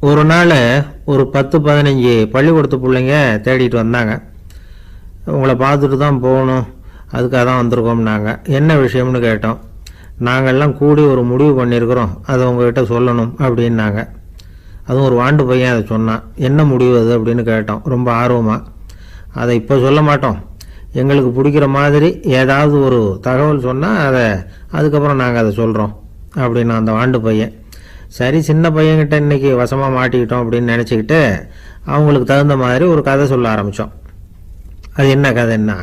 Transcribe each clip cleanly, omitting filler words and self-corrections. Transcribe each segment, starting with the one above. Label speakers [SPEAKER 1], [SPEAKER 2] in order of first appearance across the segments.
[SPEAKER 1] ஒரு நாள் ஒரு 10-15 பள்ளிக்கூடத்து பிள்ளைங்க தேடிட்டு வந்தாங்க. உங்களை பார்த்துட்டு தான் போகணும், அதுக்காக தான் வந்திருக்கோம்னாங்க. என்ன விஷயம்னு கேட்டோம். நாங்கள்லாம் கூடி ஒரு முடிவு பண்ணியிருக்கிறோம், அதை உங்ககிட்ட சொல்லணும் அப்படின்னாங்க. அதுவும் ஒரு வாண்டு பையன் அதை சொன்னான். என்ன முடிவு அது அப்படின்னு கேட்டோம் ரொம்ப ஆர்வமாக. அதை இப்போ சொல்ல மாட்டோம், எங்களுக்கு பிடிக்கிற மாதிரி ஏதாவது ஒரு தகவல் சொன்னால் அதுக்கப்புறம் நாங்கள் அதை சொல்கிறோம் அப்படின்னா அந்த வாண்டு பையன். சரி, சின்ன பையன்கிட்ட இன்றைக்கி வசமாக மாட்டிக்கிட்டோம் அப்படின்னு நினச்சிக்கிட்டு அவங்களுக்கு தகுந்த மாதிரி ஒரு கதை சொல்ல ஆரம்பித்தோம். அது என்ன கதைன்னா,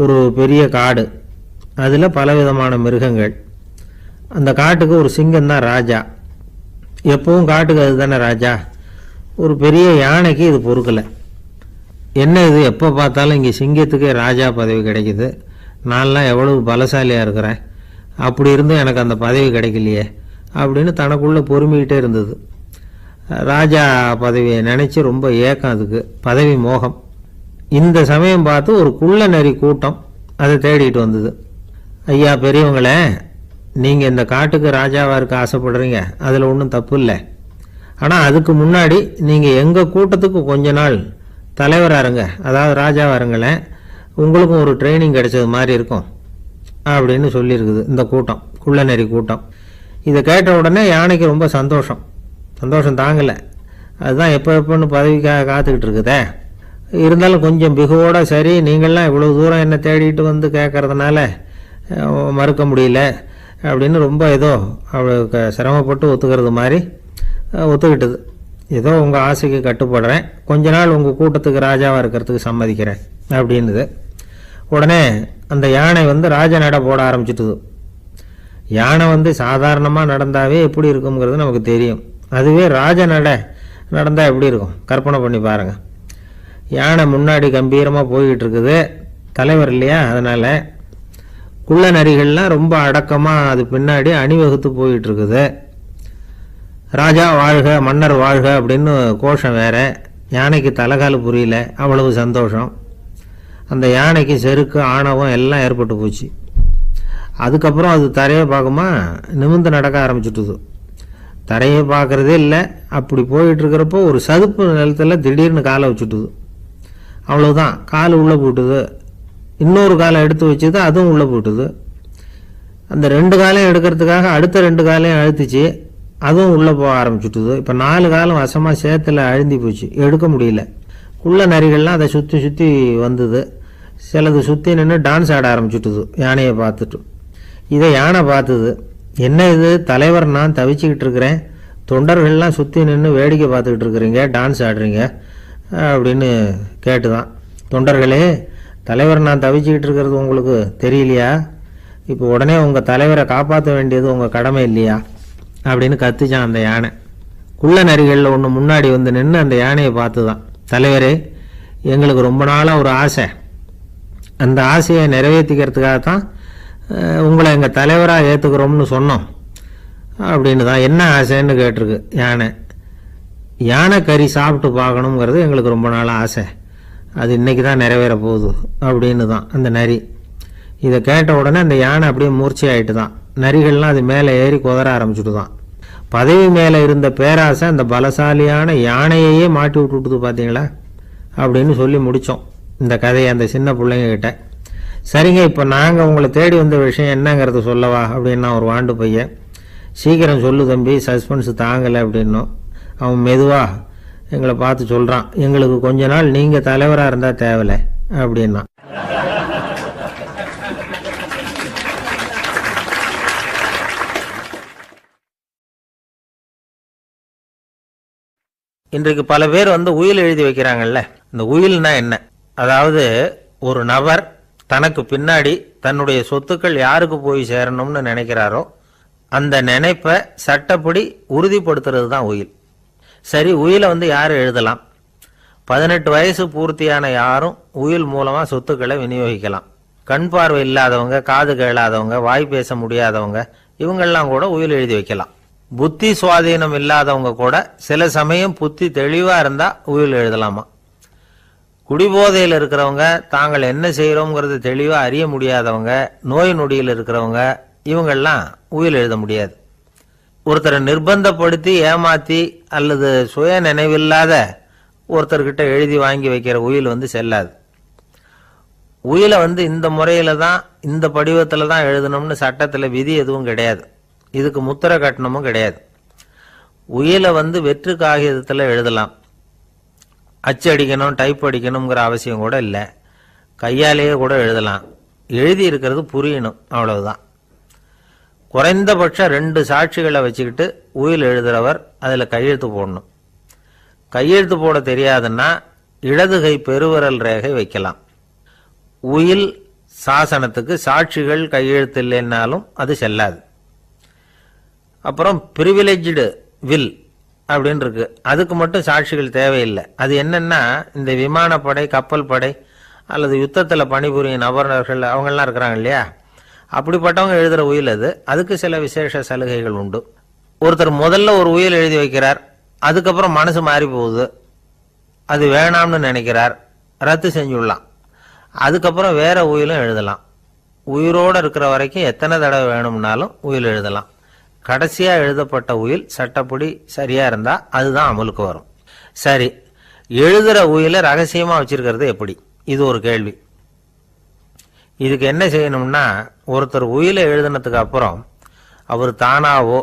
[SPEAKER 1] ஒரு பெரிய காடு, அதில் பலவிதமான மிருகங்கள். அந்த காட்டுக்கு ஒரு சிங்கம் தான் ராஜா. எப்பவும் காட்டுக்கு அது தானே ராஜா. ஒரு பெரிய யானைக்கு இது பொறுக்கலை. என்ன இது, எப்போ பார்த்தாலும் இங்கே சிங்கத்துக்கே ராஜா பதவி கிடைக்குது, நான்லாம் எவ்வளவு பலசாலியாக இருக்கிறேன், அப்படி இருந்தும் எனக்கு அந்த பதவி கிடைக்கலையே அப்படின்னு தனக்குள்ளே பொறுமிக்கிட்டே இருந்தது. ராஜா பதவியை நினச்சி ரொம்ப ஏக்கம், அதுக்கு பதவி மோகம். இந்த சமயம் பார்த்து ஒரு குள்ள நரி கூட்டம் அதை தேடிட்டு வந்தது. ஐயா பெரியவங்களே, நீங்கள் இந்த காட்டுக்கு ராஜாவாக இருக்க ஆசைப்படுறீங்க, அதில் ஒன்றும் தப்பு இல்லை. ஆனால் அதுக்கு முன்னாடி நீங்கள் எங்கள் கூட்டத்துக்கு கொஞ்ச நாள் தலைவராக இருங்க, அதாவது ராஜாவாக இருங்களேன், உங்களுக்கும் ஒரு ட்ரைனிங் கிடைச்சது மாதிரி இருக்கும் அப்படின்னு சொல்லியிருக்குது இந்த கூட்டம், குள்ள நரி கூட்டம். இதை கேட்ட உடனே யானைக்கு ரொம்ப சந்தோஷம் தாங்கலை. அதுதான் எப்போன்னு பதவிக்காக காத்துக்கிட்டு இருக்குதே. இருந்தாலும் கொஞ்சம் பிகுவோட, சரி நீங்கள்லாம் இவ்வளோ தூரம் என்னை தேடிட்டு வந்து கேட்கறதுனால மறுக்க முடியல அப்படின்னு ரொம்ப ஏதோ அவளுக்கு சிரமப்பட்டு ஒத்துக்கிறது மாதிரி ஒத்துக்கிட்டது. ஏதோ உங்கள் ஆசைக்கு கட்டுப்படுறேன், கொஞ்ச நாள் உங்கள் கூட்டத்துக்கு ராஜாவாக இருக்கிறதுக்கு சம்மதிக்கிறேன் அப்படின்னுது. உடனே அந்த யானை ராஜ நட போட ஆரம்பிச்சிட்டுது. யானை சாதாரணமாக நடந்தாவே எப்படி இருக்குங்கிறது நமக்கு தெரியும். அதுவே ராஜ நடந்தால் எப்படி இருக்கும் கற்பனை பண்ணி பாருங்கள். யானை முன்னாடி கம்பீரமாக போய்கிட்டு இருக்குது, தலைவர் இல்லையா, அதனால் குள்ள நரிகள்லாம் ரொம்ப அடக்கமாக அது பின்னாடி அணிவகுத்து போயிட்டு இருக்குது. ராஜா வாழ்க, மன்னர் வாழ்க அப்படின்னு கோஷம் வேற. யானைக்கு தலைகால் புரியல, அவ்வளவு சந்தோஷம். அந்த யானைக்கு செருக்கு ஆணவம் எல்லாம் ஏற்பட்டு போச்சு. அதுக்கப்புறம் அது தரையை பார்க்குமா, நிமிர்ந்து நடக்க ஆரம்பிச்சுட்டுது. தரையை பார்க்குறதே இல்லை. அப்படி போயிட்டு இருக்கிறப்போ ஒரு சதுப்பு நிலத்தில் திடீர்னு காலை வச்சுட்டுது. அவ்வளோதான், கால் உள்ளே போட்டுது. இன்னொரு காலை எடுத்து வச்சுது, அதுவும் உள்ளே போட்டுது. அந்த 2 காலையும் எடுக்கிறதுக்காக அடுத்த 2 காலையும் அழுத்திச்சு, அதுவும் உள்ளே போக ஆரம்பிச்சுட்டுது. இப்போ 4 காலம் வசமாக சேத்துல அழுந்தி போச்சு, எடுக்க முடியல. குள்ள நரிகள்லாம் அதை சுற்றி வந்தது. சிலது சுற்றி நின்று டான்ஸ் ஆட ஆரம்பிச்சுட்டுது யானையை பார்த்துட்டு. இதை யானை பார்த்தது. என்ன இது தலைவர், நான் தவிச்சுக்கிட்டு இருக்கிறேன், தொண்டர்கள்லாம் சுற்றி நின்று வேடிக்கை பார்த்துக்கிட்டு இருக்கிறீங்க, டான்ஸ் ஆடுறீங்க அப்படின்னு கேட்டுதான். தொண்டர்களே, தலைவர் நான் தவிச்சுக்கிட்டு இருக்கிறது உங்களுக்கு தெரியலையா? இப்போ உடனே உங்கள் தலைவரை காப்பாற்ற வேண்டியது உங்கள் கடமை இல்லையா அப்படின்னு கத்துச்சான் அந்த யானை. குள்ள நரிகளில் ஒன்று முன்னாடி நின்று அந்த யானையை பார்த்து தான், தலைவரே எங்களுக்கு ரொம்ப நாளாக ஒரு ஆசை, அந்த ஆசையை நிறைவேற்றிக்கிறதுக்காகத்தான் உங்களை எங்கள் தலைவராக ஏற்றுக்கிறோம்னு சொன்னோம் அப்படின்னு தான். என்ன ஆசைன்னு கேட்டிருக்கு யானை. யானை கறி சாப்பிட்டு பார்க்கணுங்கிறது எங்களுக்கு ரொம்ப நாளாக ஆசை, அது இன்றைக்கி தான் நிறைவேற போகுது அப்படின்னு தான் அந்த நரி. இதை கேட்ட உடனே அந்த யானை அப்படியே மூர்ச்சி ஆகிட்டு தான். நரிகள்லாம் அது மேலே ஏறி குதற ஆரம்பிச்சுட்டு தான். பதவி மேலே இருந்த பேராசை அந்த பலசாலியான யானையையே மாட்டி விட்டுட்டுது பார்த்தீங்களா அப்படின்னு சொல்லி முடித்தோம் இந்த கதையை அந்த சின்ன பிள்ளைங்கக்கிட்ட. சரிங்க, இப்போ நாங்கள் உங்களை தேடி வந்த விஷயம் என்னங்கிறத சொல்லவா அப்படின்னா ஒரு வாண்டு பையன். சீக்கிரம் சொல்லு தம்பி, சஸ்பென்ஸ் தாங்கலை அப்படின்னோம். அவன் மெதுவாக எங்களை பார்த்து சொல்கிறான், எங்களுக்கு கொஞ்ச நாள் நீங்கள் தலைவராக இருந்தால் தேவலை அப்படின்னா. இன்றைக்கு பல பேர் உயில் எழுதி வைக்கிறாங்கல்ல. இந்த உயில்னா என்ன? அதாவது ஒரு நபர் தனக்கு பின்னாடி தன்னுடைய சொத்துக்கள் யாருக்கு போய் சேரணும்னு நினைக்கிறாரோ அந்த நினைப்பை சட்டப்படி உறுதிப்படுத்துறது தான் உயில். சரி, உயிலை யார் எழுதலாம்? 18 வயசு பூர்த்தியான யாரும் உயில் மூலமாக சொத்துக்களை விநியோகிக்கலாம். கண் பார்வை இல்லாதவங்க, காது கேளாதவங்க, வாய் பேச முடியாதவங்க, இவங்கெல்லாம் கூட உயில் எழுதி வைக்கலாம். புத்தி சுவாதீனம் இல்லாதவங்க கூட சில சமயம் புத்தி தெளிவாக இருந்தால் உயில் எழுதலாமா. குடிபோதையில் இருக்கிறவங்க, தாங்கள் என்ன செய்கிறோங்கிறது தெளிவாக அறிய முடியாதவங்க, நோய் நொடியில் இருக்கிறவங்க, இவங்கெல்லாம் உயில் எழுத முடியாது. ஒருத்தரை நிர்பந்தப்படுத்தி ஏமாத்தி அல்லது சுய நினைவில்லாத ஒருத்தர்கிட்ட எழுதி வாங்கி வைக்கிற உயில் செல்லாது. உயிலை இந்த முறையில தான், இந்த படிவத்தில் தான் எழுதணும்னு சட்டத்தில் விதி எதுவும் கிடையாது. இதுக்கு முத்திரை கட்டணமும் கிடையாது. உயிலை வெற்று காகிதத்தில் எழுதலாம். அச்சு அடிக்கணும், டைப் அடிக்கணுங்கிற அவசியம் கூட இல்லை. கையாலேயே கூட எழுதலாம். எழுதி இருக்கிறது புரியணும், அவ்வளவுதான். குறைந்தபட்சம் 2 சாட்சிகளை வச்சுக்கிட்டு உயில் எழுதுறவர் அதில் கையெழுத்து போடணும். கையெழுத்து போட தெரியாதுன்னா இடது கை பெருவிரல் ரேகை வைக்கலாம். உயில் சாசனத்துக்கு சாட்சிகள் கையெழுத்து இல்லைன்னாலும் அது செல்லாது. அப்புறம் பிரிவிலேஜ்டு வில் அப்படின்னு இருக்கு. அதுக்கு மட்டும் சாட்சிகள் தேவையில்லை. அது என்னன்னா, இந்த விமானப்படை, கப்பல் படை அல்லது யுத்தத்தில் பணிபுரியும் நபர்கள் அவங்கெல்லாம் இருக்கிறாங்க இல்லையா, அப்படிப்பட்டவங்க எழுதுகிற உயில் அது. அதுக்கு சில விசேஷ சலுகைகள் உண்டு. ஒருத்தர் முதல்ல ஒரு உயில் எழுதி வைக்கிறார், அதுக்கப்புறம் மனசு மாறி போகுது, அது வேணாம்னு நினைக்கிறார், ரத்து செஞ்சுடலாம். அதுக்கப்புறம் வேற உயிலும் எழுதலாம். உயிரோடு இருக்கிற வரைக்கும் எத்தனை தடவை வேணும்னாலும் உயில் எழுதலாம். கடைசியா எழுதப்பட்ட உயில் சட்டப்படி சரியா இருந்தா அதுதான் அமலுக்கு வரும். சரி, எழுதுற உயில ரகசியமா வச்சிருக்கிறது எப்படி? இது ஒரு கேள்வி. இதுக்கு என்ன செய்யணும்னா, ஒருத்தர் உயிலை எழுதினதுக்கு அப்புறம் அவர் தானாவோ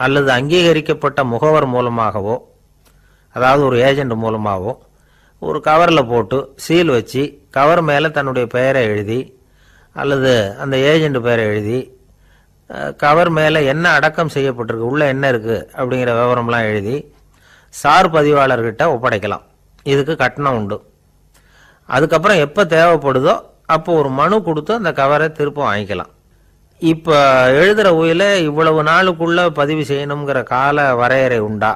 [SPEAKER 1] அல்லது அங்கீகரிக்கப்பட்ட முகவர் மூலமாகவோ, அதாவது ஒரு ஏஜென்ட் மூலமாகவோ, ஒரு கவரில் போட்டு சீல் வச்சு கவர் மேலே தன்னுடைய பெயரை எழுதி அல்லது அந்த ஏஜென்ட் பெயரை எழுதி கவர் மேலே என்ன அடக்கம் செய்யப்பட்டிருக்கு, உள்ள என்ன இருக்கு அப்படிங்கிற விவரம்லாம் எழுதி சார் பதிவாளர்கிட்ட ஒப்படைக்கலாம். இதுக்கு கட்டணம் உண்டு. அதுக்கப்புறம் எப்போ தேவைப்படுதோ அப்போ ஒரு மனு கொடுத்து அந்த கவரை திரும்ப வாங்கிக்கலாம். இப்போ எழுதுகிற உயில இவ்வளவு நாளுக்குள்ள பதிவு செய்யணுங்கிற கால வரையறை உண்டா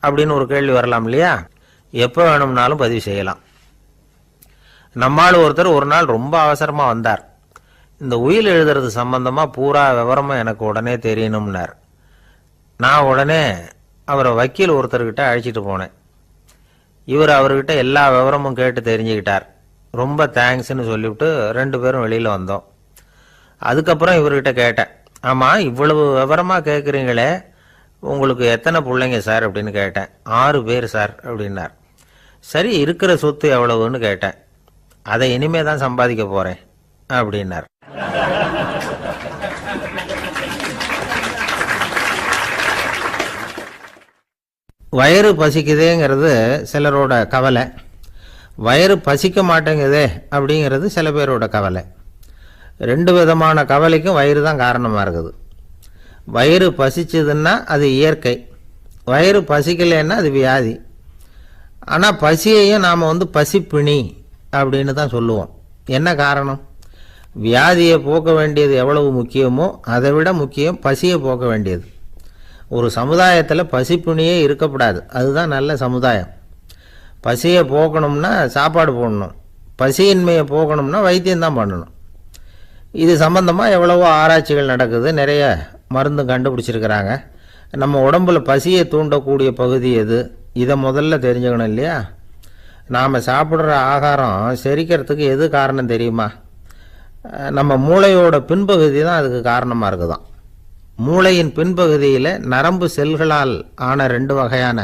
[SPEAKER 1] அப்படின்னு ஒரு கேள்வி வரலாம் இல்லையா? எப்போ வேணும்னாலும் பதிவு செய்யலாம். நம்மால் ஒருத்தர் ஒரு நாள் ரொம்ப அவசரமா வந்தார். இந்த உயில் எழுதுறது சம்பந்தமா பூரா விவரமா எனக்கு உடனே தெரியணும்னார். நான் உடனே அவரை வக்கீல் ஒருத்தர்கிட்ட அழைச்சிட்டு போனேன். இவர் அவர்கிட்ட எல்லா விவரமும் கேட்டு தெரிஞ்சுக்கிட்டார். ரொம்ப தேங்க்ஸ்ன்னு சொல்லிவிட்டு 2 பேரும் வெளியில வந்தோம். அதுக்கப்புறம் இவர்கிட்ட கேட்டேன், ஆமா இவ்வளவு விவரமா கேட்குறீங்களே, உங்களுக்கு எத்தனை பிள்ளைங்க சார் அப்படின்னு கேட்டேன். 6 பேர் சார் அப்படின்னார். சரி, இருக்கிற சொத்து எவ்வளவுன்னு கேட்டேன். அதை இனிமே தான் சம்பாதிக்க போறேன் அப்படின்னார். வயிறு பசிக்குதேங்கிறது சிலரோட கவலை, வயிறு பசிக்க மாட்டேங்குதே அப்படிங்கிறது சில பேரோட கவலை. 2 விதமான கவலைக்கும் வயிறு தான் காரணமாக இருக்குது. வயிறு பசிச்சதுன்னா அது இயற்கை, வயிறு பசிக்கலைன்னா அது வியாதி. ஆனால் பசியையும் நாம் பசிப்பிணி அப்படின்னு தான் சொல்லுவோம். என்ன காரணம்? வியாதியை போக்க வேண்டியது எவ்வளவு முக்கியமோ அதை விட முக்கியம் பசியை போக்க வேண்டியது. ஒரு சமுதாயத்தில் பசிப்பிணியே இருக்கக்கூடாது, அதுதான் நல்ல சமுதாயம். பசியை போக்கணும்னா சாப்பாடு போடணும், பசியின்மையை போக்கணும்னா வைத்தியம்தான் பண்ணணும். இது சம்பந்தமாக எவ்வளவோ ஆராய்ச்சிகள் நடக்குது, நிறைய மருந்து கண்டுபிடிச்சிருக்கிறாங்க. நம்ம உடம்புல பசியை தூண்டக்கூடிய பகுதி எது, இதை முதல்ல தெரிஞ்சுக்கணும் இல்லையா? நாம் சாப்பிட்ற ஆகாரம் செரிக்கிறதுக்கு எது காரணம் தெரியுமா? நம்ம மூளையோட பின்பகுதி தான் அதுக்கு காரணமாக இருக்குதாம். மூளையின் பின்பகுதியில் நரம்பு செல்களால் ஆன 2 வகையான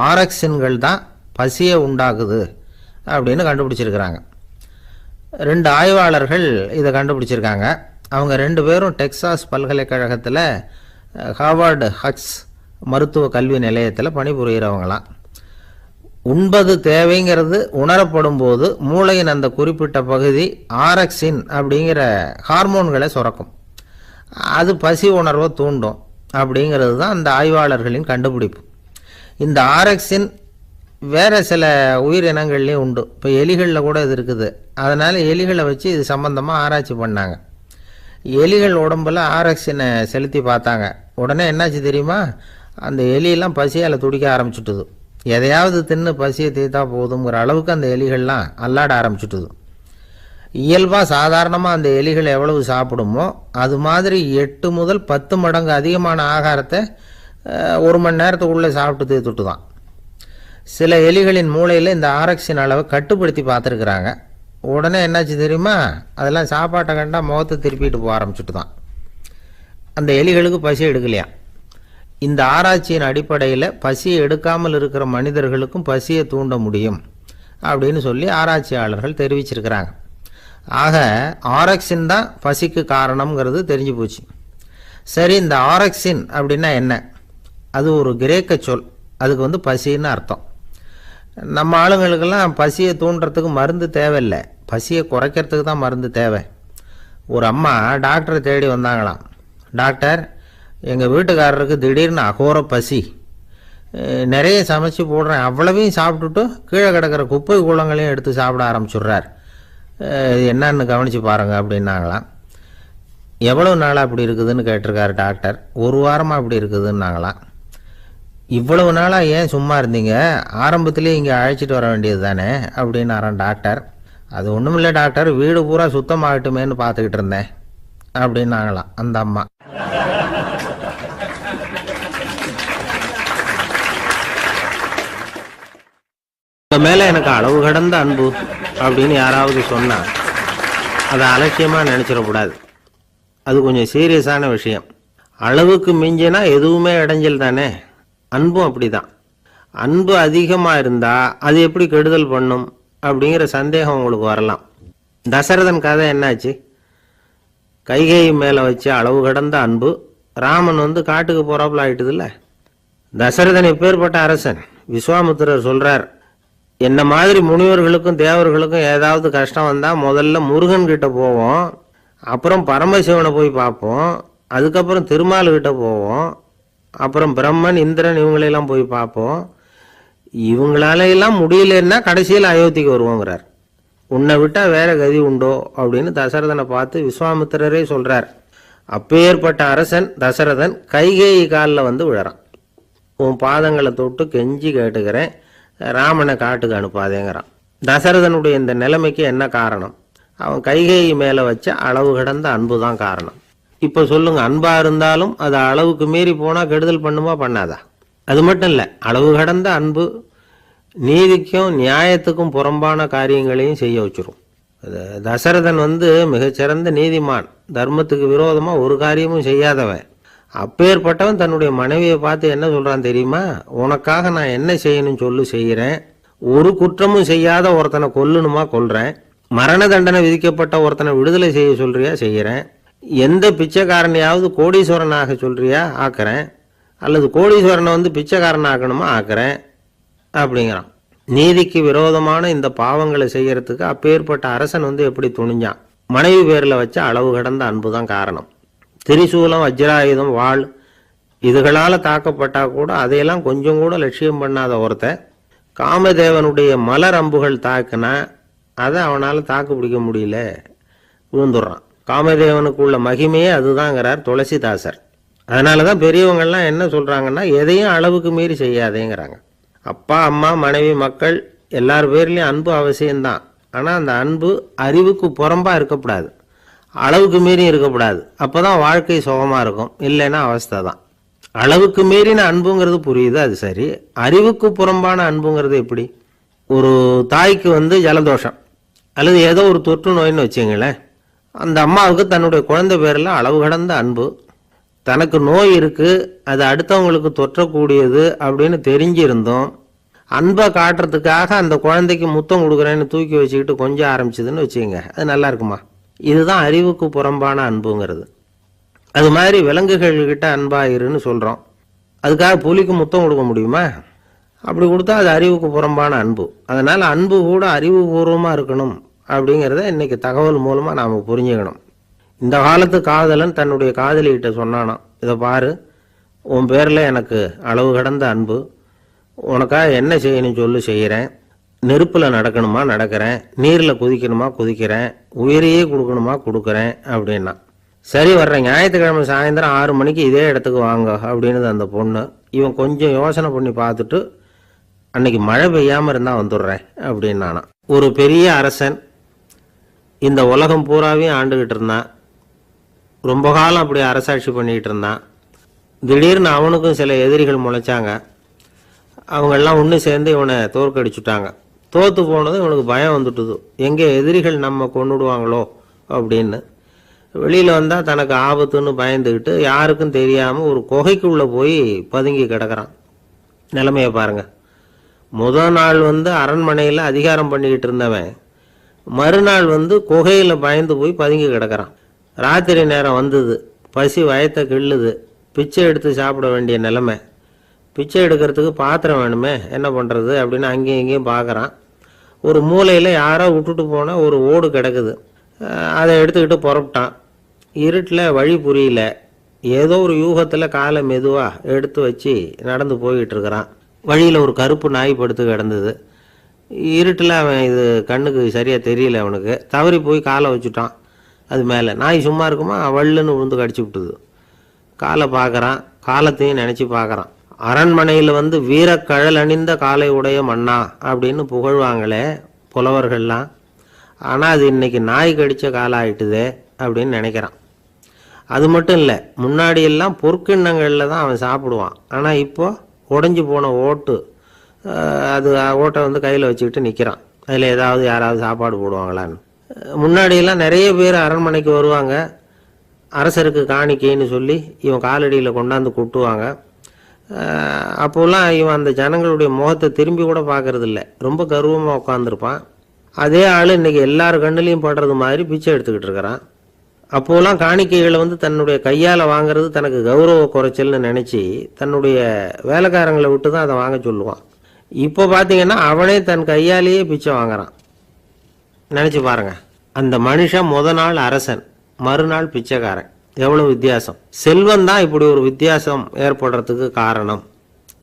[SPEAKER 1] ஆரக்சின்கள் தான் பசியை உண்டாக்குது அப்படின்னு கண்டுபிடிச்சிருக்கிறாங்க. 2 ஆய்வாளர்கள் இதை கண்டுபிடிச்சிருக்காங்க. அவங்க 2 பேரும் டெக்சாஸ் பல்கலைக்கழகத்தில் ஹார்வர்டு ஹக்ஸ் மருத்துவ கல்வி நிலையத்தில் பணிபுரிகிறவங்களாம். உண்பது தேவைங்கிறது உணரப்படும் போது மூளையின் அந்த குறிப்பிட்ட பகுதி ஆரக்சின் அப்படிங்கிற ஹார்மோன்களை சுரக்கும். அது பசி உணர்வை தூண்டும் அப்படிங்கிறது தான் அந்த ஆய்வாளர்களின் கண்டுபிடிப்பு. இந்த ஆரக்சின் வேறு சில உயிரினங்கள்லேயும் உண்டு. இப்போ எலிகளில் கூட இது இருக்குது. அதனால் எலிகளை வச்சு இது சம்பந்தமாக ஆராய்ச்சி பண்ணாங்க. எலிகள் உடம்பில் ஆரக்சினை செலுத்தி பார்த்தாங்க. உடனே என்னாச்சு தெரியுமா? அந்த எலியெல்லாம் பசியால் துடிக்க ஆரம்பிச்சுட்டுது. எதையாவது தின்னு பசியை தீர்த்தா போதுங்கிற அளவுக்கு அந்த எலிகள்லாம் அல்லாட ஆரம்பிச்சுட்டுது. இயல்பாக சாதாரணமாக அந்த எலிகள் எவ்வளவு சாப்பிடுமோ அது மாதிரி 8 முதல் 10 மடங்கு அதிகமான ஆகாரத்தை 1 மணி நேரத்துக்குள்ளே சாப்பிட்டு தீர்த்துட்டு தான். சில எலிகளின் மூளையில் இந்த ஆரக்சின் அளவை கட்டுப்படுத்தி பார்த்துருக்குறாங்க. உடனே என்னாச்சு தெரியுமா? அதெல்லாம் சாப்பாட்டை கண்டா முகத்தை திருப்பிட்டு போக ஆரம்பிச்சுட்டு தான். அந்த எலிகளுக்கு பசி எடுக்கலையா. இந்த ஆராய்ச்சியின் அடிப்படையில் பசியை எடுக்காமல் இருக்கிற மனிதர்களுக்கும் பசியை தூண்ட முடியும் அப்படின்னு சொல்லி ஆராய்ச்சியாளர்கள் தெரிவிச்சிருக்கிறாங்க. ஆக ஆரக்சின் தான் பசிக்கு காரணம்ங்கிறது தெரிஞ்சு போச்சு. சரி, இந்த ஆரக்சின் அப்படின்னா என்ன? அது ஒரு கிரேக்க சொல். அதுக்கு பசின்னு அர்த்தம். நம்ம ஆளுங்களுக்கெல்லாம் பசியை தூண்டுறதுக்கு மருந்து தேவையில்லை, பசியை குறைக்கிறதுக்கு தான் மருந்து தேவை. ஒரு அம்மா டாக்டரை தேடி வந்தாங்களாம். டாக்டர், எங்கள் வீட்டுக்காரருக்கு திடீர்னு அகோர பசி, நிறைய சமைச்சு போடுறேன், அவ்வளவையும் சாப்பிட்டுட்டு கீழே கிடக்கிற குப்பை கூலங்களையும் எடுத்து சாப்பிட ஆரம்பிச்சுட்றார், என்னன்னு கவனித்து பாருங்கள் அப்படின்னாங்களாம். எவ்வளோ நாளாக அப்படி இருக்குதுன்னு கேட்டிருக்காரு டாக்டர். 1 வாரமாக அப்படி இருக்குதுன்னாங்களாம். இவ்வளவு நாளாக ஏன் சும்மா இருந்தீங்க, ஆரம்பத்திலே இங்கே அழைச்சிட்டு வர வேண்டியது தானே அப்படின்னாரான் டாக்டர். அது ஒன்றும் இல்லை டாக்டர், வீடு பூரா சுத்தமாகட்டுமேன்னு பார்த்துக்கிட்டு இருந்தேன் அப்படின்னாங்களாம் அந்த அம்மா. மேலே எனக்கு அளவு கடந்த அன்பு அப்படின்னு யாராவது சொன்னால் அதை அலட்சியமாக நினச்சிடக்கூடாது. அது கொஞ்சம் சீரியஸான விஷயம். அளவுக்கு மிஞ்சினா எதுவுமே இடைஞ்சல் தானே. அன்பும் அப்படி தான். அன்பு அதிகமாக இருந்தால் அது எப்படி கெடுதல் பண்ணும் அப்படிங்கிற சந்தேகம் உங்களுக்கு வரலாம். தசரதன் கதை என்னாச்சு? கைகேயி மேலே வச்சு அளவு கடந்த அன்பு ராமன் காட்டுக்கு போகிறாப்புல ஆயிட்டுதில்ல. தசரதன் எப்பேற்பட்ட அரசன். விஸ்வாமித்திரர் சொல்கிறார், என்ன மாதிரி முனிவர்களுக்கும் தேவர்களுக்கும் ஏதாவது கஷ்டம் வந்தால் முதல்ல முருகன் கிட்ட போவோம், அப்புறம் பரமசிவனை போய் பார்ப்போம், அதுக்கப்புறம் திருமால்கிட்ட போவோம், அப்புறம் பிரம்மன் இந்திரன் இவங்களெல்லாம் போய் பார்ப்போம், இவங்களாலையெல்லாம் முடியலன்னா கடைசியில் அயோத்திக்கு வருவோங்கிறார். உன்னை விட்டால் வேற கதி உண்டோ அப்படின்னு தசரதனை பார்த்து விஸ்வாமித்திரரே சொல்கிறார். அப்பேற்பட்ட அரசன் தசரதன் கைகேயி காலில் விழறான். உன் பாதங்களை தொட்டு கெஞ்சி கேட்டுக்கிறேன், ராமனை காட்டுக்கு அனுப்பாதேங்கிறான். தசரதனுடைய இந்த நிலைமைக்கு என்ன காரணம்? அவன் கைகேயி மேலே வச்ச அளவு கடந்த அன்பு தான் காரணம். இப்போ சொல்லுங்க, அன்பாக இருந்தாலும் அது அளவுக்கு மீறி போனால் கெடுதல் பண்ணுமா பண்ணாதா? அது மட்டும் இல்லை, அளவு கடந்த அன்பு நீதிக்கும் நியாயத்துக்கும் புறம்பான காரியங்களையும் செய்ய வச்சிரும். தசரதன் மிகச்சிறந்த நீதிமான், தர்மத்துக்கு விரோதமாக ஒரு காரியமும் செய்யாதவன். அப்பேற்பட்டவன் தன்னுடைய மனைவியை பார்த்து என்ன சொல்றான் தெரியுமா? உனக்காக நான் என்ன செய்யணும்னு சொல்லு செய்கிறேன், ஒரு குற்றமும் செய்யாத ஒருத்தனை கொல்லணுமா கொல்றேன், மரண தண்டனை விதிக்கப்பட்ட ஒருத்தனை விடுதலை செய்ய சொல்றியா செய்கிறேன், எந்த பிச்சைக்காரனையாவது கோடீஸ்வரனாக சொல்றியா ஆக்குறேன், அல்லது கோடீஸ்வரனை பிச்சைக்காரன் ஆக்கணுமா ஆக்குறேன் அப்படிங்கிறான். நீதிக்கு விரோதமான இந்த பாவங்களை செய்யறதுக்கு அப்பேற்பட்ட அரசன் எப்படி துணிஞ்சான்? மனைவி பேரில் வச்ச அளவு கடந்த அன்பு தான் காரணம். திரிசூலம், வஜ்ராயுதம், வாள் இதுகளால் தாக்கப்பட்டா கூட அதையெல்லாம் கொஞ்சம் கூட லட்சியம் பண்ணாத ஒருத்தன் காமதேவனுடைய மலர் அம்புகள் தாக்குனா அதை அவனால் தாக்கு பிடிக்க முடியல, விழுந்துடுறான். காமதேவனுக்குள்ள மகிமையே அதுதாங்கிறார் துளசிதாசர். அதனால தான் பெரியவங்கள்லாம் என்ன சொல்கிறாங்கன்னா, எதையும் அளவுக்கு மீறி செய்யாதேங்கிறாங்க. அப்பா, அம்மா, மனைவி, மக்கள் எல்லார் பேர்லேயும் அன்பு அவசியம்தான். ஆனால் அந்த அன்பு அறிவுக்கு புறம்பாக இருக்கக்கூடாது, அளவுக்கு மீறி இருக்கக்கூடாது. அப்போ தான் வாழ்க்கை சுகமாக இருக்கும், இல்லைன்னா அவஸ்தை தான். அளவுக்கு மீறின அன்புங்கிறது புரியுது, அது சரி. அறிவுக்கு புறம்பான அன்புங்கிறது எப்படி? ஒரு தாய்க்கு ஜலதோஷம் அல்லது ஏதோ ஒரு தொற்று நோயின்னு வச்சுங்களேன். அந்த அம்மாவுக்கு தன்னுடைய குழந்தை பேரில் அளவு கடந்த அன்பு. தனக்கு நோய் இருக்குது, அது அடுத்தவங்களுக்கு தொற்றக்கூடியது அப்படின்னு தெரிஞ்சிருந்தோம் அன்பை காட்டுறதுக்காக அந்த குழந்தைக்கு முத்தம் கொடுக்குறேன்னு தூக்கி வச்சுக்கிட்டு கொஞ்சம் ஆரம்பிச்சதுன்னு வச்சுக்கோங்க, அது நல்லா இருக்குமா? இதுதான் அறிவுக்கு புறம்பான அன்புங்கிறது. அது மாதிரி விலங்குகள்கிட்ட அன்பாயிருன்னு சொல்கிறோம். அதுக்காக புலிக்கு முத்தம் கொடுக்க முடியுமா? அப்படி கொடுத்தா அது அறிவுக்கு புறம்பான அன்பு. அதனால் அன்பு கூட அறிவுபூர்வமாக இருக்கணும் அப்படிங்கிறத இன்றைக்கி தகவல் மூலமாக நாம் புரிஞ்சுக்கணும். இந்த காலத்து காதலன் தன்னுடைய காதலிகிட்ட சொன்னானாம், இதை பாரு, உன் பேரில் எனக்கு அளவு கடந்த அன்பு, உனக்காக என்ன செய்யணும் சொல்லு செய்கிறேன், நெருப்பில் நடக்கணுமா நடக்கிறேன், நீரில் குதிக்கணுமா குதிக்கிறேன், உயிரையே கொடுக்கணுமா கொடுக்குறேன் அப்படின்னா. சரி, வர்ற ஞாயிற்றுக்கிழமை சாயந்தரம் 6 மணிக்கு இதே இடத்துக்கு வாங்க அப்படின்னு அந்த பொண்ணு. இவன் கொஞ்சம் யோசனை பண்ணி பார்த்துட்டு, அன்னைக்கு மழை பெய்யாமல் இருந்தால் வந்துடுறேன் அப்படின்னானா. ஒரு பெரிய அரசன் இந்த உலகம் பூராவையும் ஆண்டுகிட்டு இருந்தான். ரொம்ப காலம் அப்படி அரசாட்சி பண்ணிக்கிட்டு இருந்தான். திடீர்னு அவனுக்கும் சில எதிரிகள் முளைச்சாங்க. அவங்கெல்லாம் ஒன்று சேர்ந்து இவனை தோற்கடிச்சுட்டாங்க. தோற்று போனதும் இவனுக்கு பயம் வந்துட்டுது, எங்கே எதிரிகள் நம்ம கொண்டுடுவாங்களோ அப்படின்னு. வெளியில் வந்தால் தனக்கு ஆபத்துன்னு பயந்துக்கிட்டு யாருக்கும் தெரியாமல் ஒரு குகைக்குள்ளே போய் பதுங்கி கிடக்கிறான். நிலைமையை பாருங்கள். முதல் நாள் அரண்மனையில் அதிகாரம் பண்ணிக்கிட்டு இருந்தவன் மறுநாள் குகையில் பயந்து போய் பதுங்கி கிடக்கிறான். ராத்திரி நேரம் வந்தது, பசி வயத்தை கிள்ளுது, பிச்சை எடுத்து சாப்பிட வேண்டிய நிலைமை. பிச்சை எடுக்கிறதுக்கு பாத்திரம் வேணுமே, என்ன பண்ணுறது அப்படின்னு அங்கேயும் இங்கேயும் பார்க்குறான். ஒரு மூலையில் யாரோ விட்டுட்டு போன ஒரு ஓடு கிடக்குது. அதை எடுத்துக்கிட்டு புறப்பட்டான். இருட்டில் வழி புரியல. ஏதோ ஒரு யூகத்தில் காலை மெதுவாக எடுத்து வச்சு நடந்து போய்கிட்டு இருக்கிறான். வழியில் ஒரு கருப்பு நாய் படுத்து கிடந்தது. இருட்டில் அவன் இது கண்ணுக்கு சரியாக தெரியல. அவனுக்கு தவறி போய் காலை வச்சுட்டான் அது மேலே. நாய் சும்மா இருக்குமா, வள்ளுன்னு விழுந்து கடிச்சு விட்டுது. காலை பார்க்குறான், காலத்தையும் நினச்சி பார்க்குறான். அரண்மனையில் வீரக்கழல் அணிந்த காலை உடைய மன்னா அப்படின்னு புகழ்வாங்களே புலவர்கள்லாம். ஆனால் அது இன்னைக்கு நாய் கடித்த காலம் ஆயிட்டுதே அப்படின்னு நினைக்கிறான். அது மட்டும் இல்லை, முன்னாடியெல்லாம் பொற்கிண்ணங்களில் தான் அவன் சாப்பிடுவான். ஆனால் இப்போது உடஞ்சி போன ஓட்டு, அது ஓட்டை கையில் வச்சுக்கிட்டு நிற்கிறான். அதில் ஏதாவது யாராவது சாப்பாடு போடுவாங்களான்னு. முன்னாடியெல்லாம் நிறைய பேர் அரண்மனைக்கு வருவாங்க. அரசருக்கு காணிக்கைன்னு சொல்லி இவன் காலடியில் கொண்டாந்து கொட்டுவாங்க. அப்போல்லாம் இவன் அந்த ஜனங்களுடைய முகத்தை திரும்பி கூட பார்க்கறதில்ல. ரொம்ப கர்வமாக உட்காந்துருப்பான். அதே ஆள் இன்றைக்கி எல்லார் கண்ணுலேயும் படுறது மாதிரி பிச்சை எடுத்துக்கிட்டு இருக்கிறான். அப்போலாம் காணிக்கைகளை தன்னுடைய கையால் வாங்கிறது தனக்கு கௌரவ குறைச்சல்னு நினச்சி தன்னுடைய வேலைக்காரங்களை விட்டு தான் அதை வாங்க சொல்லுவான். இப்போ பார்த்தீங்கன்னா அவனே தன் கையாலேயே பிச்சை வாங்குறான். நினச்சி பாருங்கள். அந்த மனுஷன் நாள் அரசன், மறுநாள் பிச்சைக்காரன். எவ்வளோ வித்தியாசம். செல்வம் தான் இப்படி ஒரு வித்தியாசம் ஏற்படுறதுக்கு காரணம்.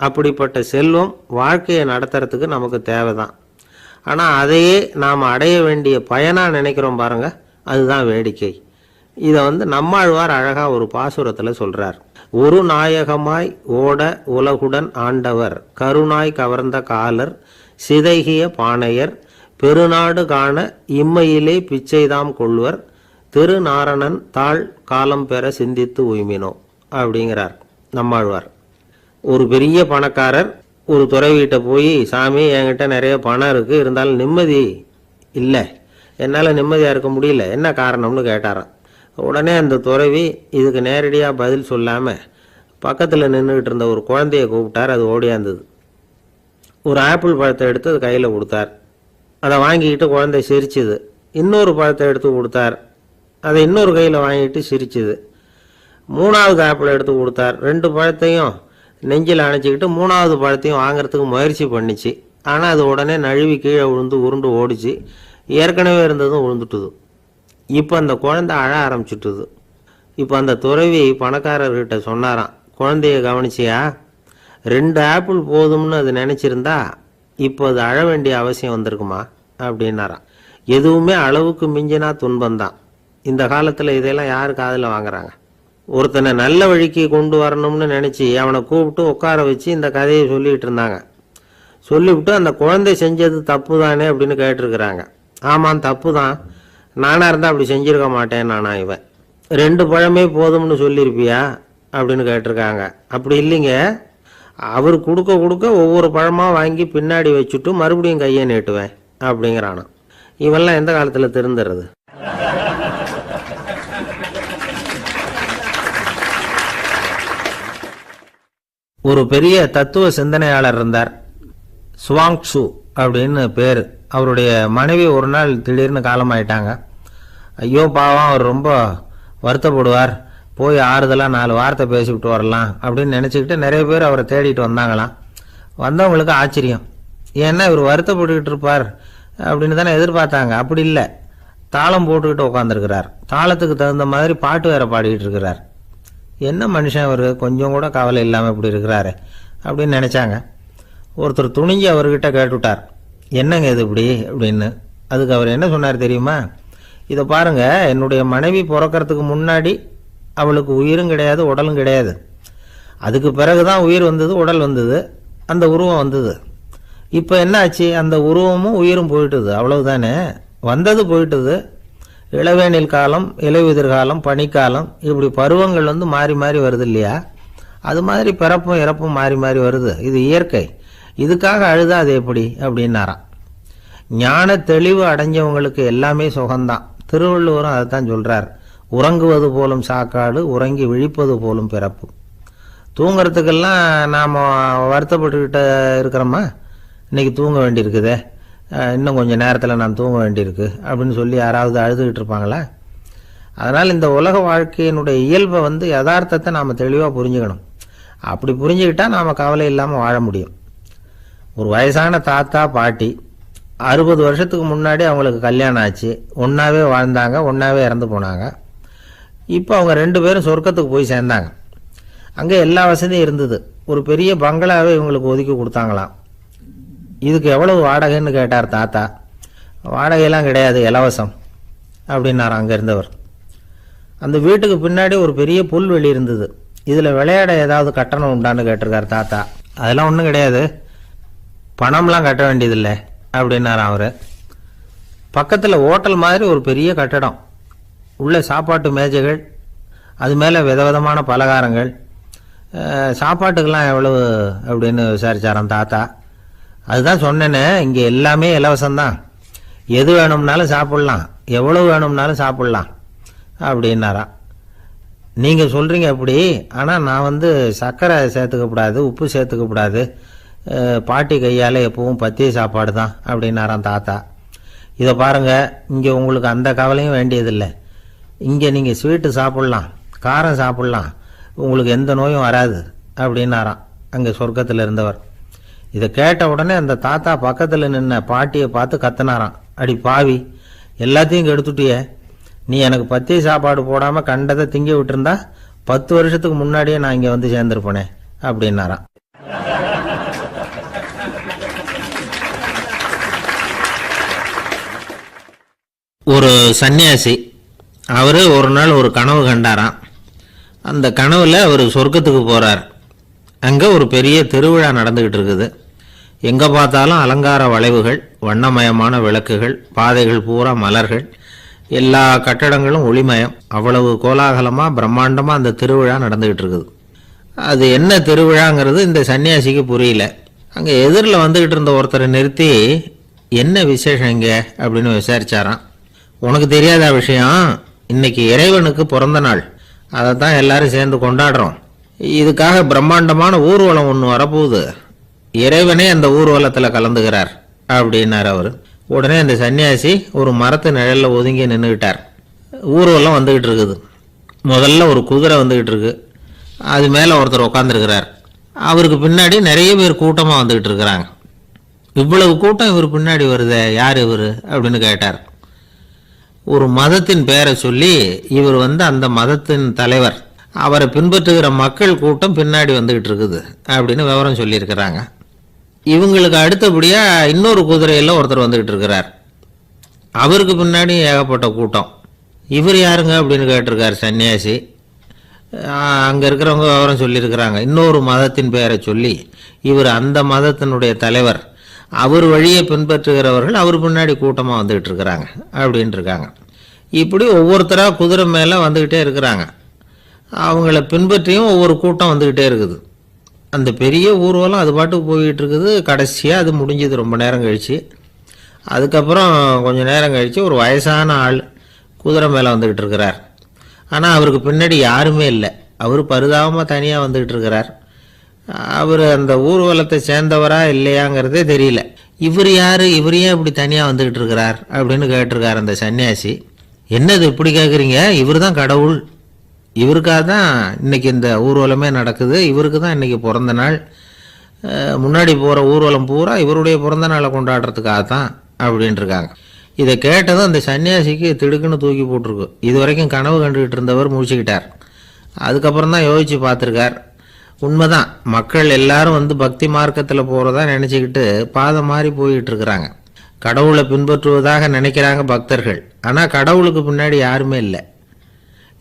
[SPEAKER 1] அப்படிப்பட்ட செல்வம் வாழ்க்கையை நடத்துறதுக்கு நமக்கு தேவை தான். ஆனால் அதையே நாம் அடைய வேண்டிய பயனாக நினைக்கிறோம் பாருங்கள், அதுதான் வேடிக்கை. இதை நம்மாழ்வார் அழகாக ஒரு பாசுரத்தில் சொல்கிறார். ஒரு நாயகமாய் ஓட உலகுடன் ஆண்டவர், கருணாய் கவர்ந்த காலர், சிதைகிய பானையர், பெருநாடு காண இம்மையிலே பிச்சைதாம் கொள்வர், திருநாரணன் தாழ் காலம் பெற சிந்தித்து உய்மினோ அப்படிங்கிறார் நம்மாழ்வார். ஒரு பெரிய பணக்காரர் ஒரு துறவிகிட்ட போய், சாமி என்கிட்ட நிறைய பணம் இருக்குது, இருந்தாலும் நிம்மதி இல்லை, என்னால் நிம்மதியாக இருக்க முடியல, என்ன காரணம்னு கேட்டாராம். உடனே அந்த துறவி இதுக்கு நேரடியாக பதில் சொல்லாமல் பக்கத்தில் நின்றுக்கிட்டு இருந்த ஒரு குழந்தைய கூப்பிட்டார். அது ஓடியாந்தது. ஒரு ஆப்பிள் பழத்தை எடுத்து அது கையில் கொடுத்தார். அதை வாங்கிக்கிட்டு குழந்தை சிரிச்சுது. இன்னொரு பழத்தை எடுத்து கொடுத்தார். அதை இன்னொரு கையில் வாங்கிட்டு சிரிச்சுது. மூணாவது ஆப்பிள் எடுத்து கொடுத்தார். 2 பழத்தையும் நெஞ்சில் அணைச்சிக்கிட்டு 3வது பழத்தையும் வாங்கிறதுக்கு முயற்சி பண்ணிச்சு. ஆனால் அது உடனே நழுவி கீழே விழுந்து உருண்டு ஓடிச்சு. ஏற்கனவே இருந்ததும் விழுந்துட்டுது. இப்போ அந்த குழந்தை அழ ஆரம்பிச்சுட்டுது. இப்போ அந்த துறவி பணக்காரர்கிட்ட சொன்னாராம், குழந்தைய கவனிச்சியா, 2 ஆப்பிள் போதும்னு அது நினச்சிருந்தா இப்போ அது அழ வேண்டிய அவசியம் வந்திருக்குமா அப்படின்னாராம். எதுவுமே அளவுக்கு மிஞ்சினா துன்பந்தான். இந்த காலத்தில் இதெல்லாம் யார் காதில் வாங்குறாங்க? ஒருத்தனை நல்ல வழிக்கு கொண்டு வரணும்னு நினச்சி அவனை கூப்பிட்டு உட்கார வச்சு இந்த கதையை சொல்லிகிட்டு இருந்தாங்க. சொல்லிவிட்டு அந்த குழந்தை செஞ்சது தப்பு தானே அப்படின்னு கேட்டிருக்கிறாங்க. ஆமாம், தப்பு தான், நானாக இருந்தால் அப்படி செஞ்சுருக்க மாட்டேன் நானா இவன். 2 பழமே போதும்னு சொல்லியிருப்பியா அப்படின்னு கேட்டிருக்காங்க. அப்படி இல்லைங்க, அவர் கொடுக்க கொடுக்க ஒவ்வொரு பழமாக வாங்கி பின்னாடி வச்சுட்டு மறுபடியும் கையை நீட்டுவேன் அப்படிங்கிறானா. இவெல்லாம் எந்த காலத்தில் திருந்துறது? ஒரு பெரிய தத்துவ சிந்தனையாளர் இருந்தார், சுவாங்சு அப்படின்னு பேர். அவருடைய மனைவி ஒரு நாள் திடீர்னு காலமாயிட்டாங்க. ஐயோ பாவம், அவர் ரொம்ப வருத்தப்படுவார், போய் ஆறுதலாக 4 வார்த்தை பேசிவிட்டு வரலாம் அப்படின்னு நினச்சிக்கிட்டு நிறைய பேர் அவரை தேடிட்டு வந்தாங்களாம். வந்தவங்களுக்கு ஆச்சரியம். ஏன்னா இவர் வருத்தப்பட்டுக்கிட்டு இருப்பார் அப்படின்னு தானே எதிர்பார்த்தாங்க. அப்படி இல்லை, தாளம் போட்டுக்கிட்டு உட்காந்துருக்கிறார். தாளத்துக்கு தகுந்த மாதிரி பாட்டு வேற பாடிக்கிட்டு இருக்கிறார். என்ன மனுஷன் அவர், கொஞ்சம் கூட கவலை இல்லாமல் இப்படி இருக்கிறாரு அப்படின்னு நினச்சாங்க. ஒருத்தர் துணிஞ்சு அவர்கிட்ட கேட்டுவிட்டார், என்னங்க இது இப்படி அப்படின்னு. அதுக்கு அவர் என்ன சொன்னார் தெரியுமா? இதை பாருங்க, என்னுடைய மனைவி பிறக்கிறதுக்கு முன்னாடி அவளுக்கு உயிரும் கிடையாது, உடலும் கிடையாது. அதுக்கு பிறகு தான் உயிர் வந்தது, உடல் வந்தது, அந்த உருவம் வந்தது. இப்போ என்ன ஆச்சு? அந்த உருவமும் உயிரும் போயிட்டுது, அவ்வளவுதானே. வந்தது போயிட்டுது. இளவேனில் காலம், இலையுதிர் காலம், பனிக்காலம், இப்படி பருவங்கள் மாறி மாறி வருது இல்லையா? அது மாதிரி பிறப்பும் இறப்பும் மாறி மாறி வருது. இது இயற்கை. இதுக்காக அழுதா அது எப்படி அப்படின்னாராம். ஞான தெளிவு அடைஞ்சவங்களுக்கு எல்லாமே சுகம்தான். திருவள்ளுவரும் அதை தான் சொல்றார். உறங்குவது போலும் சாக்காடு, உறங்கி விழிப்பது போலும் பிறப்பு. தூங்கிறதுக்கெல்லாம் நாம் வருத்தப்பட்டுக்கிட்ட இருக்கிறோமா? இன்றைக்கி தூங்க வேண்டியிருக்குதே, இன்னும் கொஞ்சம் நேரத்தில் நான் தூங்க வேண்டியிருக்கு அப்படின்னு சொல்லி யாராவது அழுதுகிட்டு இருப்பாங்களா? அதனால் இந்த உலக வாழ்க்கையினுடைய இயல்பை யதார்த்தத்தை நாம் தெளிவாக புரிஞ்சுக்கணும். அப்படி புரிஞ்சுக்கிட்டால் நாம் கவலை இல்லாமல் வாழ முடியும். ஒரு வயசான தாத்தா பாட்டி 60 வருஷத்துக்கு முன்னாடி அவங்களுக்கு கல்யாணம் ஆச்சு, ஒன்றாவே வாழ்ந்தாங்க, ஒன்றாவே இறந்து போனாங்க. இப்போ அவங்க 2 பேரும் சொர்க்கத்துக்கு போய் சேர்ந்தாங்க. அங்கே எல்லா வசதியும் இருந்தது. ஒரு பெரிய பங்களாவே இவங்களுக்கு ஒதுக்கி கொடுத்தாங்களாம். இதுக்கு எவ்வளவு வாடகைன்னு கேட்டார் தாத்தா. வாடகையெல்லாம் கிடையாது, இலவசம் அப்படின்னார் அங்கே இருந்தவர். அந்த வீட்டுக்கு பின்னாடி ஒரு பெரிய புல்வெளி இருந்தது. இதில் விளையாட ஏதாவது கட்டணம் உண்டான்னு கேட்டிருக்கார் தாத்தா. அதெல்லாம் ஒன்றும் கிடையாது, பணம்லாம் கட்ட வேண்டியதில்லை அப்படின்னார் அவர். பக்கத்தில் ஹோட்டல் மாதிரி ஒரு பெரிய கட்டடம், உள்ள சாப்பாட்டு மேஜைகள், அது மேலே விதவிதமான பலகாரங்கள். சாப்பாட்டுக்கெல்லாம் எவ்வளவு அப்படின்னு விசாரிச்சாராம் தாத்தா. அதுதான் சொன்னேன்னு, இங்கே எல்லாமே இலவசம்தான், எது வேணும்னாலும் சாப்பிட்லாம், எவ்வளவு வேணும்னாலும் சாப்பிட்லாம் அப்படின்னாரா. நீங்கள் சொல்கிறீங்க அப்படி, ஆனால் நான் சர்க்கரை சேர்த்துக்கக்கூடாது, உப்பு சேர்த்துக்கக்கூடாது, பாட்டி கையால் எப்பவும் பத்திய சாப்பாடு தான் அப்படின்னாராம் தாத்தா. இதை பாருங்கள், இங்கே உங்களுக்கு அந்த கவலையும் வேண்டியதில்லை. இங்கே நீங்கள் ஸ்வீட்டு சாப்பிட்லாம், காரம் சாப்பிட்லாம், உங்களுக்கு எந்த நோயும் வராது அப்படின்னாராம் அங்கே சொர்க்கத்தில் இருந்தவர். இதை கேட்ட உடனே அந்த தாத்தா பக்கத்தில் நின்ன பாட்டியை பார்த்து கத்துனாராம். அடி பாவி, எல்லாத்தையும் கெடுத்துட்டியே, நீ எனக்கு பத்திய சாப்பாடு போடாமல் கண்டதை திங்க விட்டுருந்தா 10 வருஷத்துக்கு முன்னாடியே நான் இங்கே சேர்ந்துருப்பேனே அப்படின்னாராம். ஒரு சன்னியாசி, அவர் ஒரு நாள் ஒரு கனவு கண்டாராம். அந்த கனவில் அவர் சொர்க்கத்துக்கு போகிறார். அங்கே ஒரு பெரிய திருவிழா நடந்துக்கிட்டு இருக்குது. எங்கே பார்த்தாலும் அலங்கார வளைவுகள், வண்ணமயமான விளக்குகள், பாதைகள் பூரா மலர்கள், எல்லா கட்டடங்களும் ஒளிமயம். அவ்வளவு கோலாகலமாக பிரம்மாண்டமாக அந்த திருவிழா நடந்துக்கிட்டு இருக்குது. அது என்ன திருவிழாங்கிறது இந்த சன்னியாசிக்கு புரியல. அங்கே எதிரில் வந்துக்கிட்டு இருந்த ஒருத்தரை நிறுத்தி, என்ன விசேஷம் இங்கே அப்படின்னு விசாரிச்சாராம். உனக்கு தெரியாத விஷயம், இன்னைக்கு இறைவனுக்கு பிறந்த நாள், அதை தான் எல்லாரும் சேர்ந்து கொண்டாடுறோம். இதுக்காக பிரம்மாண்டமான ஊர்வலம் ஒன்று வரப்போகுது, இறைவனே அந்த ஊர்வலத்தில் கலந்துகிறார் அப்படின்னார் அவர். உடனே அந்த சன்னியாசி ஒரு மரத்து நிழலில் ஒதுங்கி நின்றுக்கிட்டார். ஊர்வலம் வந்துக்கிட்டு இருக்குது. முதல்ல ஒரு குதிரை வந்துக்கிட்டு இருக்கு, அது மேலே ஒருத்தர் உட்காந்துருக்கிறார். அவருக்கு பின்னாடி நிறைய பேர் கூட்டமாக வந்துக்கிட்டு இருக்கிறாங்க. இவ்வளவு கூட்டம் இவர் பின்னாடி வருதே, யார் இவர் அப்படின்னு கேட்டார். ஒரு மதத்தின் பெயரை சொல்லி, இவர் அந்த மதத்தின் தலைவர், அவரை பின்பற்றுகிற மக்கள் கூட்டம் பின்னாடி வந்துகிட்டு இருக்குது அப்படின்னு விவரம் சொல்லியிருக்கிறாங்க. இவங்களுக்கு அடுத்தபடியாக இன்னொரு குதிரையில் ஒருத்தர் வந்துக்கிட்டு இருக்கிறார். அவருக்கு பின்னாடி ஏகப்பட்ட கூட்டம். இவர் யாருங்க அப்படின்னு கேட்டிருக்கார் சன்னியாசி. அங்கே இருக்கிறவங்க விவரம் சொல்லியிருக்கிறாங்க. இன்னொரு மதத்தின் பெயரை சொல்லி, இவர் அந்த மதத்தினுடைய தலைவர், அவர் வழியை பின்பற்றுகிறவர்கள் அவர் பின்னாடி கூட்டமாக வந்துக்கிட்டு இருக்கிறாங்க அப்படின்ட்டு இருக்காங்க. இப்படி ஒவ்வொருத்தராக குதிரை மேலே வந்துக்கிட்டே இருக்கிறாங்க. அவங்கள பின்பற்றியும் ஒவ்வொரு கூட்டம் வந்துக்கிட்டே இருக்குது. அந்த பெரிய ஊர்வலம் அது பாட்டுக்கு போய்கிட்டு இருக்குது. கடைசியாக அது முடிஞ்சது ரொம்ப நேரம் கழித்து. அதுக்கப்புறம் கொஞ்சம் நேரம் கழித்து ஒரு வயசான ஆள் குதிரை மேலே வந்துக்கிட்டு இருக்கிறார். ஆனால் அவருக்கு பின்னாடி யாருமே இல்லை. அவர் பரிதாபமாக தனியாக வந்துக்கிட்டு இருக்கிறார். அவர் அந்த ஊர்வலத்தை சேர்ந்தவரா இல்லையாங்கிறதே தெரியல. இவர் யார், இவர் ஏன் இப்படி தனியாக வந்துக்கிட்டு இருக்கிறார் அப்படின்னு கேட்டிருக்கார் அந்த சன்னியாசி. என்னது இப்படி கேட்குறீங்க, இவர் தான் கடவுள், இவருக்காக தான் இன்றைக்கி இந்த ஊர்வலமே நடக்குது, இவருக்கு தான் இன்றைக்கி பிறந்த நாள், முன்னாடி போகிற ஊர்வலம் பூரா இவருடைய பிறந்த நாளை கொண்டாடுறதுக்காக தான் அப்படின்ட்டுருக்காங்க. இதை கேட்டதும் அந்த சன்னியாசிக்கு திடுக்குன்னு தூக்கி போட்டிருக்கு. இது வரைக்கும் கனவு கண்டுகிட்டு இருந்தவர் முடிச்சுக்கிட்டார். அதுக்கப்புறம் தான் யோசித்து பார்த்துருக்கார். உண்மைதான், மக்கள் எல்லாரும் பக்தி மார்க்கத்தில் போகிறதா நினச்சிக்கிட்டு பாதை மாதிரி போய்கிட்டு இருக்கிறாங்க. கடவுளை பின்பற்றுவதாக நினைக்கிறாங்க பக்தர்கள். ஆனால் கடவுளுக்கு பின்னாடி யாருமே இல்லை.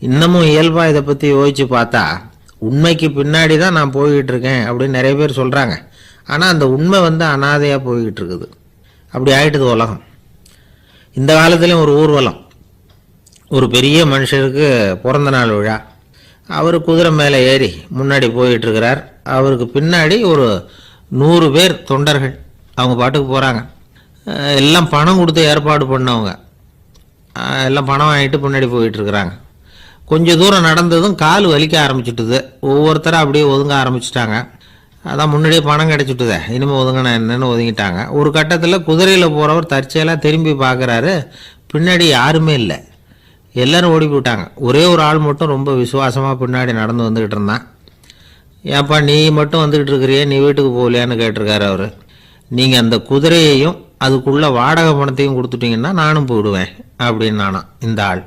[SPEAKER 1] இன்னமும் இயல்பாக இதை பற்றி யோசித்து பார்த்தா, உண்மைக்கு பின்னாடி தான் நான் போய்கிட்டு இருக்கேன் அப்படின்னு நிறைய பேர் சொல்கிறாங்க. ஆனால் அந்த உண்மை அனாதையாக போய்கிட்டு இருக்குது. அப்படி ஆகிட்டுது உலகம். இந்த காலத்துலேயும் ஒரு ஊர்வலம், ஒரு பெரிய மனுஷருக்கு பிறந்த நாள் விழா. அவர் குதிரை மேலே ஏறி முன்னாடி போயிட்டுருக்கிறார். அவருக்கு பின்னாடி ஒரு 100 பேர் தொண்டர்கள் அவங்க பாட்டுக்கு போகிறாங்க. எல்லாம் பணம் கொடுத்து ஏற்பாடு பண்ணவங்க, எல்லாம் பணம் வாங்கிட்டு பின்னாடி போயிட்டுருக்குறாங்க. கொஞ்சம் தூரம் நடந்ததும் கால் வலிக்க ஆரம்பிச்சுட்டுது. ஒவ்வொருத்தரும் அப்படியே ஒதுங்க ஆரம்பிச்சிட்டாங்க. அதான் முன்னாடியே பணம் கிடைச்சிட்டுதே, இனிமேல் ஒதுங்கினா என்னன்னு ஒதுங்கிட்டாங்க. ஒரு கட்டத்தில் குதிரையில் போகிறவர் தற்செயலாக திரும்பி பார்க்குறாரு, பின்னாடி யாருமே இல்லை. எல்லோரும் ஓடி போயிட்டாங்க. ஒரே ஒரு ஆள் மட்டும் ரொம்ப விசுவாசமாக பின்னாடி நடந்து வந்துக்கிட்டு இருந்தான். ஏப்பா நீ மட்டும் வந்துக்கிட்டு இருக்கிறியே, நீ வீட்டுக்கு போகலையான்னு கேட்டிருக்காரு அவர். நீங்கள் அந்த குதிரையையும் அதுக்குள்ளே வாடகை பணத்தையும் கொடுத்துட்டீங்கன்னா நானும் போயிடுவேன் அப்படின்னு நானா இந்த ஆள்.